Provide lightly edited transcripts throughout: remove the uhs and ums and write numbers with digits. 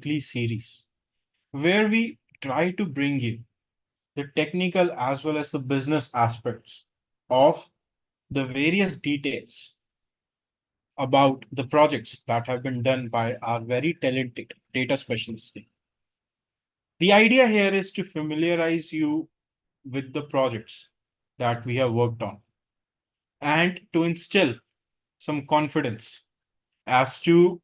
weekly series where we try to bring you the technical as well as the business aspects of the various details about the projects that have been done by our very talented data specialists. The idea here is to familiarize you with the projects that we have worked on and to instill some confidence as to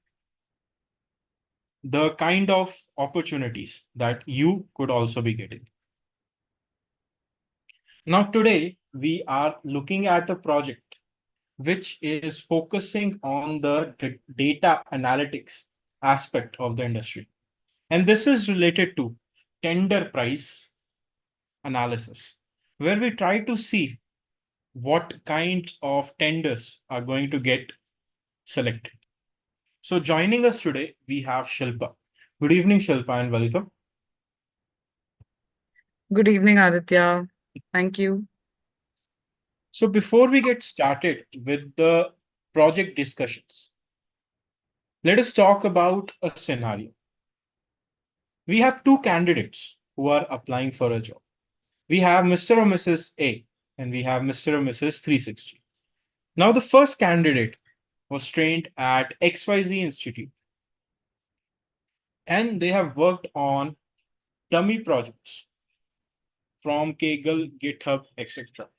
the kind of opportunities that you could also be getting. Now, today we are looking at a project which is focusing on the data analytics aspect of the industry. And this is related to tender price analysis, where we try to see what kinds of tenders are going to get selected. So joining us today, we have Shilpa. Good evening, Shilpa, and welcome. Good evening, Aditya. Thank you. So before we get started with the project discussions, let us talk about a scenario. We have two candidates who are applying for a job. We have Mr. or Mrs. A, and we have Mr. or Mrs. 360. Now, the first candidate was trained at XYZ Institute, and they have worked on dummy projects from Kaggle, GitHub, etc.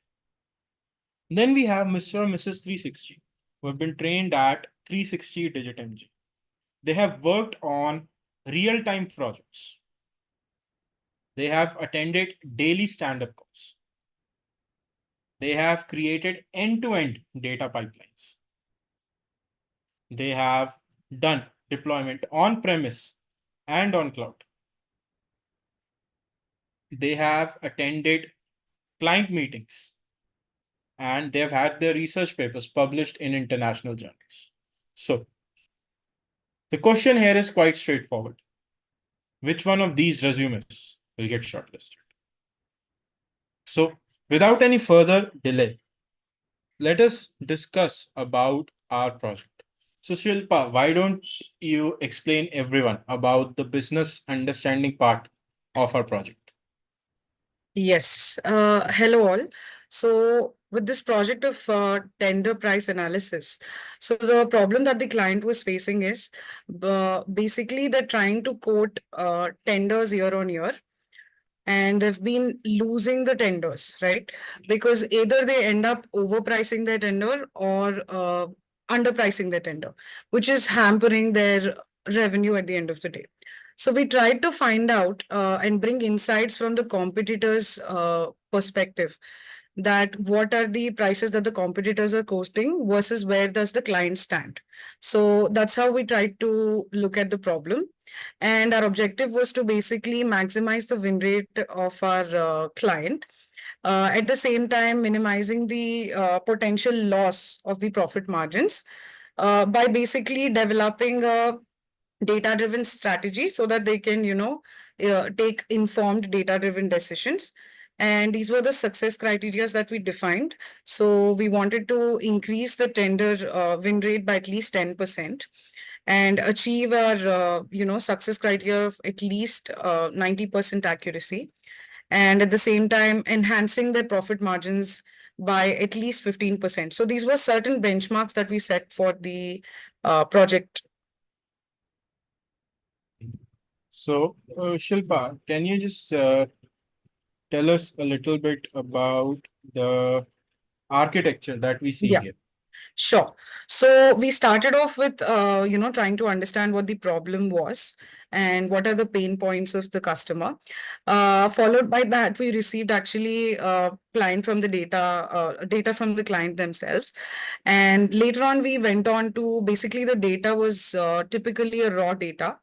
Then we have Mr. or Mrs. 360, who have been trained at 360DigiTMG. They have worked on real-time projects. They have attended daily stand-up calls. They have created end-to-end data pipelines. They have done deployment on-premise and on cloud. They have attended client meetings, and they've had their research papers published in international journals. So the question here is quite straightforward. Which one of these resumes will get shortlisted? So without any further delay, let us discuss about our project. So Shilpa, why don't you explain everyone about the business understanding part of our project? Yes. Hello, all. So, with this project of tender price analysis, so the problem that the client was facing is basically they're trying to quote tenders year on year, and they've been losing the tenders, right? Because either they end up overpricing their tender or underpricing their tender, which is hampering their revenue at the end of the day. So we tried to find out and bring insights from the competitors' perspective, that what are the prices that the competitors are quoting versus where does the client stand. So that's how we tried to look at the problem. And our objective was to basically maximize the win rate of our client. At the same time, minimizing the potential loss of the profit margins by basically developing a data-driven strategy so that they can, take informed data-driven decisions. And these were the success criteria that we defined. So we wanted to increase the tender win rate by at least 10% and achieve our, success criteria of at least 90% accuracy. And at the same time, enhancing their profit margins by at least 15%. So these were certain benchmarks that we set for the project. So Shilpa, can you just tell us a little bit about the architecture that we see Yeah. here? Sure. So we started off with, trying to understand what the problem was and what are the pain points of the customer. Followed by that, we received actually client from the data from the client themselves. And later on, we went on to basically the data was typically a raw data.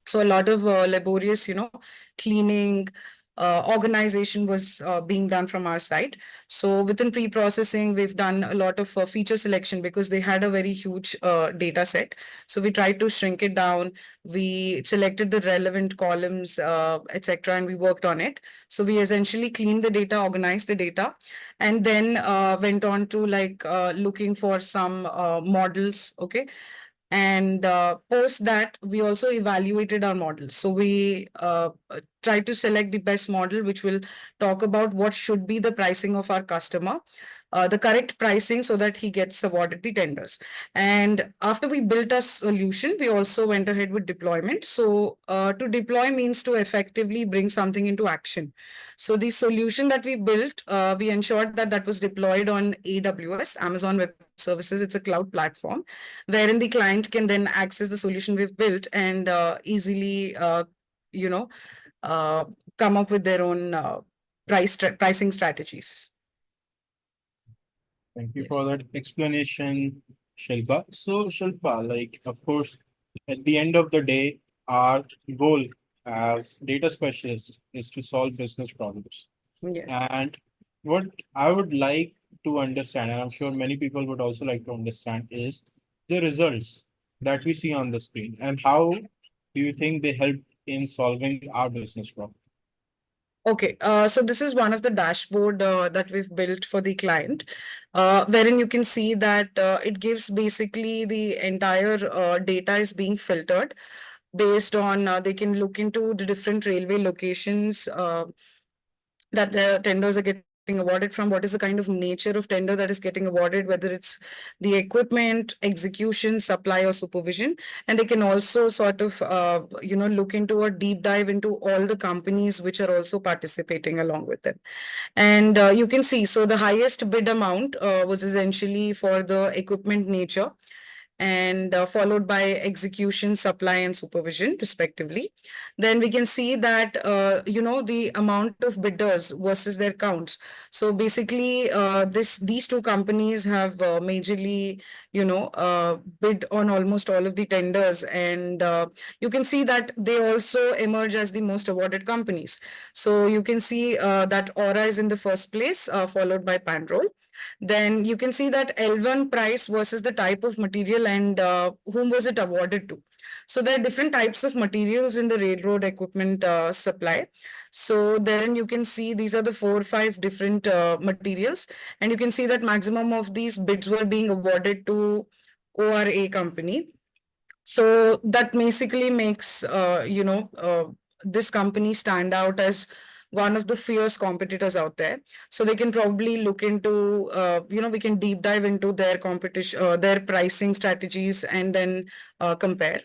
So a lot of laborious, cleaning, organization was being done from our side. So within pre-processing, we've done a lot of feature selection because they had a very huge data set. So we tried to shrink it down. We selected the relevant columns, etc., and we worked on it. So we essentially cleaned the data, organized the data, and then went on to looking for some models. Okay. And post that, we also evaluated our model. So we tried to select the best model, which will talk about what should be the pricing of our customer, the correct pricing so that he gets awarded the tenders. And after we built a solution, we also went ahead with deployment. So to deploy means to effectively bring something into action. So the solution that we built, we ensured that that was deployed on AWS, Amazon Web Services. It's a cloud platform wherein the client can then access the solution we've built and easily, you know, uh, come up with their own pricing strategies. Thank you for Yes. that explanation, Shilpa. So, Shilpa, like, of course, at the end of the day, our goal as data specialists is to solve business problems. Yes. And what I would like to understand, and I'm sure many people would also like to understand, is the results that we see on the screen and how do you think they help in solving our business problem? Okay, so this is one of the dashboard that we've built for the client, wherein you can see that it gives basically the entire data is being filtered based on they can look into the different railway locations that the tenders are getting awarded from, what is the kind of nature of tender that is getting awarded, whether it's the equipment, execution, supply, or supervision. And they can also sort of, look into a deep dive into all the companies which are also participating along with them. And you can see, so the highest bid amount was essentially for the equipment nature, and followed by execution, supply, and supervision, respectively. Then we can see that, the amount of bidders versus their counts. So basically, these two companies have majorly, bid on almost all of the tenders. And you can see that they also emerge as the most awarded companies. So you can see that Aura is in the first place, followed by Panroll. Then you can see that L1 price versus the type of material and whom was it awarded to. So there are different types of materials in the railroad equipment supply. So therein you can see these are the 4 or 5 different materials, and you can see that maximum of these bids were being awarded to ORA company. So that basically makes this company stand out as one of the fierce competitors out there. So they can probably look into, we can deep dive into their competition, their pricing strategies, and then compare.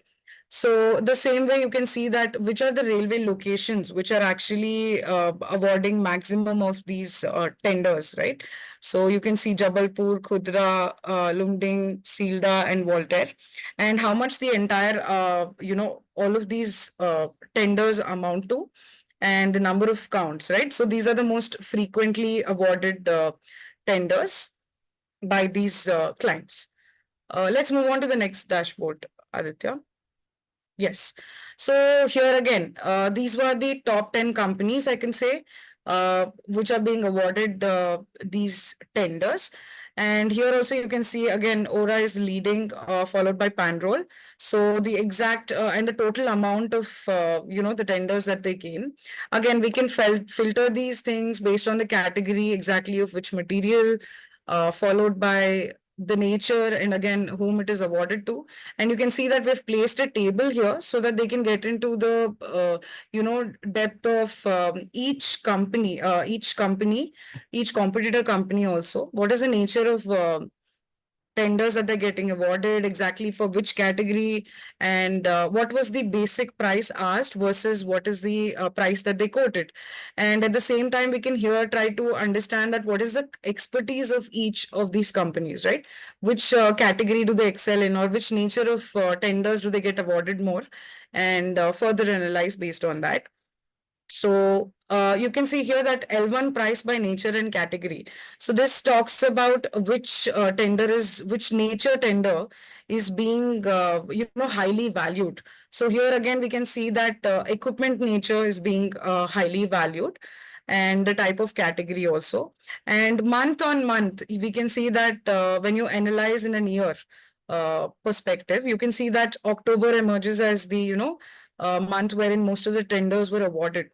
So the same way you can see that which are the railway locations which are actually awarding maximum of these tenders, right? So you can see Jabalpur, Khudra, Lumding, Sealdah, and Voltaire, and how much the entire, all of these tenders amount to, and the number of counts, right? So these are the most frequently awarded tenders by these clients. Let's move on to the next dashboard, Aditya. Yes. So here again, these were the top 10 companies, I can say, which are being awarded these tenders. And here also you can see again, Aura is leading, followed by Panroll. So the exact and the total amount of, the tenders that they gain. Again, we can filter these things based on the category exactly of which material, followed by the nature and again, whom it is awarded to. And you can see that we've placed a table here so that they can get into the, depth of each competitor company also. What is the nature of tenders that they're getting awarded, exactly for which category, and what was the basic price asked versus what is the price that they quoted. And at the same time, we can here try to understand that what is the expertise of each of these companies, right? Which category do they excel in, or which nature of tenders do they get awarded more, and further analyze based on that. So you can see here that L1 price by nature and category. So this talks about which nature tender is being, highly valued. So here again, we can see that equipment nature is being highly valued, and the type of category also. And month on month, we can see that when you analyze in a year perspective, you can see that October emerges as the, month wherein most of the tenders were awarded.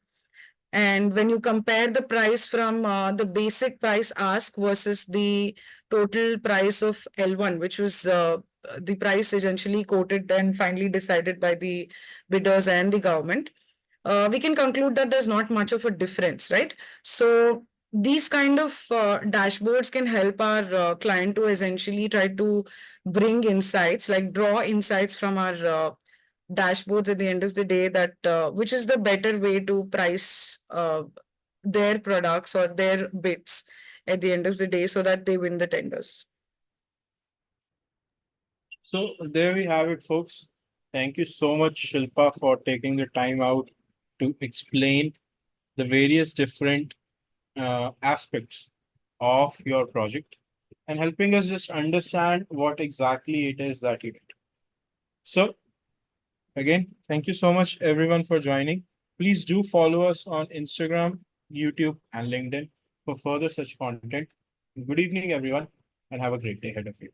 And when you compare the price from the basic price ask versus the total price of L1, which was the price essentially quoted and finally decided by the bidders and the government, we can conclude that there's not much of a difference, right? So these kind of dashboards can help our client to essentially try to bring insights, like draw insights from our dashboards at the end of the day, that which is the better way to price their products or their bids at the end of the day so that they win the tenders. So there we have it, folks. Thank you so much, Shilpa, for taking the time out to explain the various different aspects of your project and helping us just understand what exactly it is that you did. So again, thank you so much everyone for joining. Please do follow us on Instagram, YouTube, and LinkedIn for further such content. Good evening, everyone, and have a great day ahead of you.